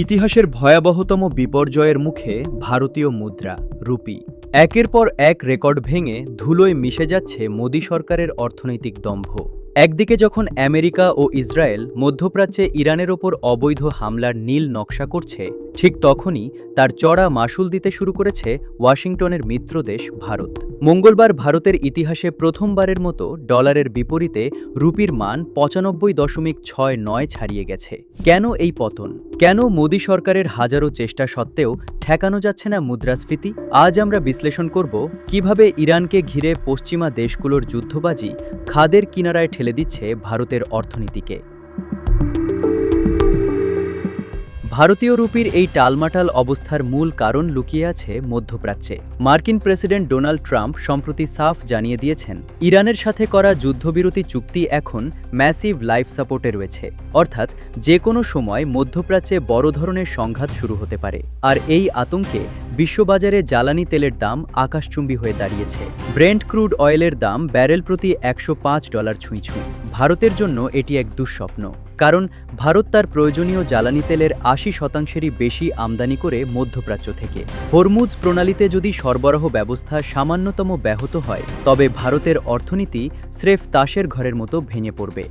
ইতিহাসের ভয়াবহতম বিপর্যয়ের মুখে ভারতীয় মুদ্রা রুপি একের পর এক রেকর্ড ভেঙে ধুলোয় মিশে যাচ্ছে মোদী সরকারের অর্থনৈতিক দম্ভ। একদিকে যখন আমেরিকা ও ইসরায়েল মধ্যপ্রাচ্যে ইরানের ওপর অবৈধ হামলার নীল নকশা করছে, ঠিক তখনই তার চড়া মাশুল দিতে শুরু করেছে ওয়াশিংটনের মিত্রদেশ ভারত। মঙ্গলবার ভারতের ইতিহাসে প্রথমবারের মতো ডলারের বিপরীতে রুপির মান ৯৫.৬৯ ছাড়িয়ে গেছে। কেন এই পতন? কেন মোদী সরকারের হাজারো চেষ্টা সত্ত্বেও ঠেকানো যাচ্ছে না মুদ্রাস্ফীতি? আজ আমরা বিশ্লেষণ করব কিভাবে ইরানকে ঘিরে পশ্চিমা দেশগুলোর যুদ্ধবাজি খাদের কিনারায় ঠেলে দিচ্ছে ভারতের অর্থনীতিকে। ভারতীয় রুপির এই টালমাটাল অবস্থার মূল কারণ লুকিয়ে আছে মধ্যপ্রাচ্যে। মার্কিন প্রেসিডেন্ট ডোনাল্ড ট্রাম্প সম্প্রতি সাফ জানিয়ে দিয়েছেন, ইরানের সাথে করা যুদ্ধবিরতি চুক্তি এখন ম্যাসিভ লাইফ সাপোর্টে রয়েছে, অর্থাৎ যে কোনো সময় মধ্যপ্রাচ্যে বড় ধরনের সংঘাত শুরু হতে পারে। আর এই আতঙ্কে বিশ্ববাজারে জ্বালানি তেলের দাম আকাশচুম্বী হয়ে দাঁড়িয়েছে। ব্রেন্ট ক্রুড অয়েলের দাম ব্যারেল প্রতি $105 ছুঁই। ভারতের জন্য এটি এক দুঃস্বপ্ন, কারণ ভারত তার প্রয়োজনীয় জ্বালানি তেলের ৮০%-এরই বেশি আমদানি করে মধ্যপ্রাচ্য থেকে। হরমুজ প্রণালীতে যদি সরবরাহ ব্যবস্থা সামান্যতম ব্যাহত হয়, তবে ভারতের অর্থনীতি স্রেফ তাসের ঘরের মতো ভেঙে পড়বে।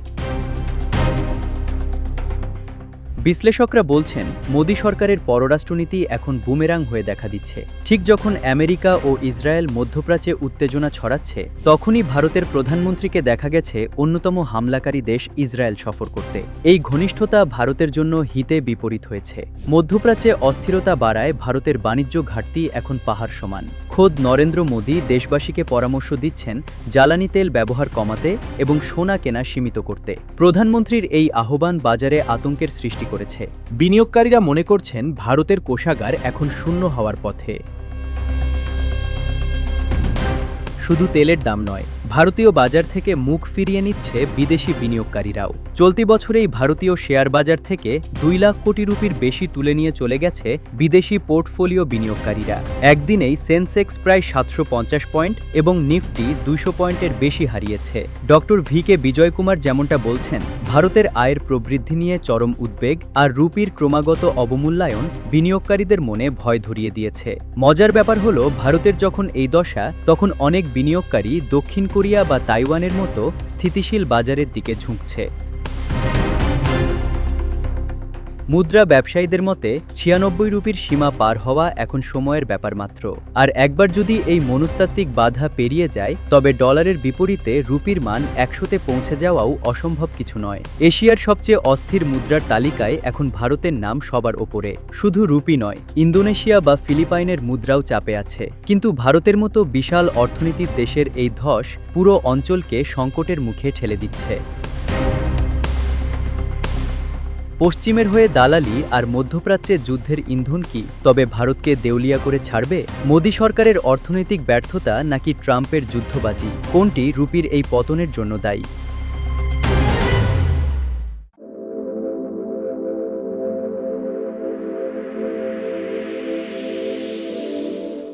বিশ্লেষকরা বলছেন, মোদী সরকারের পররাষ্ট্রনীতি এখন বুমেরাং হয়ে দেখা দিচ্ছে। ঠিক যখন আমেরিকা ও ইসরায়েল মধ্যপ্রাচ্যে উত্তেজনা ছড়াচ্ছে, তখনই ভারতের প্রধানমন্ত্রীকে দেখা গেছে অন্যতম হামলাকারী দেশ ইসরায়েল সফর করতে। এই ঘনিষ্ঠতা ভারতের জন্য হিতে বিপরীত হয়েছে। মধ্যপ্রাচ্যে অস্থিরতা বাড়ায় ভারতের বাণিজ্য ঘাটতি এখন পাহাড় সমান। খোদ নরেন্দ্র মোদী দেশবাসীকে পরামর্শ দিচ্ছেন জ্বালানি তেল ব্যবহার কমাতে এবং সোনা কেনা সীমিত করতে। প্রধানমন্ত্রীর এই আহ্বান বাজারে আতঙ্কের সৃষ্টি করেছে। বিনিয়োগকারীরা মনে করছেন ভারতের কোষাগার এখন শূন্য হওয়ার পথে। শুধু তেলের দাম নয়, ভারতীয় বাজার থেকে মুখ ফিরিয়ে নিচ্ছে বিদেশি বিনিয়োগকারীরাও। চলতি বছরেই ভারতীয় শেয়ার বাজার থেকে ২ লাখ কোটি রুপির বেশি তুলে নিয়ে চলে গেছে বিদেশি পোর্টফোলিও বিনিয়োগকারীরা। একদিনেই সেন্সেক্স প্রায় ৭৫০ পয়েন্ট এবং নিফটি ২০০ পয়েন্টের বেশি হারিয়েছে। Doctor VK. বিজয় কুমার যেমনটা বলছেন, ভারতের আয়ের প্রবৃদ্ধি নিয়ে চরম উদ্বেগ আর রুপির ক্রমাগত অবমূল্যায়ন বিনিয়োগকারীদের মনে ভয় ধরিয়ে দিয়েছে। মজার ব্যাপার হলো, ভারতের যখন এই দশা, তখন অনেক বিনিয়োগকারী দক্ষিণ কোরিয়া বা তাইওয়ানের মতো স্থিতিশীল বাজারের দিকে ঝুঁকছে। মুদ্রা ব্যবসায়ীদের মতে ৯৬ রুপির সীমা পার হওয়া এখন সময়ের ব্যাপার মাত্র। আর একবার যদি এই মনস্তাত্ত্বিক বাধা পেরিয়ে যায়, তবে ডলারের বিপরীতে রুপির মান ১০০-তে পৌঁছে যাওয়াও অসম্ভব কিছু নয়। এশিয়ার সবচেয়ে অস্থির মুদ্রার তালিকায় এখন ভারতের নাম সবার ওপরে। শুধু রুপি নয়, ইন্দোনেশিয়া বা ফিলিপাইনের মুদ্রাও চাপে আছে। কিন্তু ভারতের মতো বিশাল অর্থনীতির দেশের এই ধস পুরো অঞ্চলকে সংকটের মুখে ঠেলে দিচ্ছে। পশ্চিমের হয়ে দালালি আর মধ্যপ্রাচ্যে যুদ্ধের ইন্ধন কি তবে ভারতকে দেউলিয়া করে ছাড়বে? মোদী সরকারের অর্থনৈতিক ব্যর্থতা নাকি ট্রাম্পের যুদ্ধবাজি, কোনটি রুপির এই পতনের জন্য দায়ী?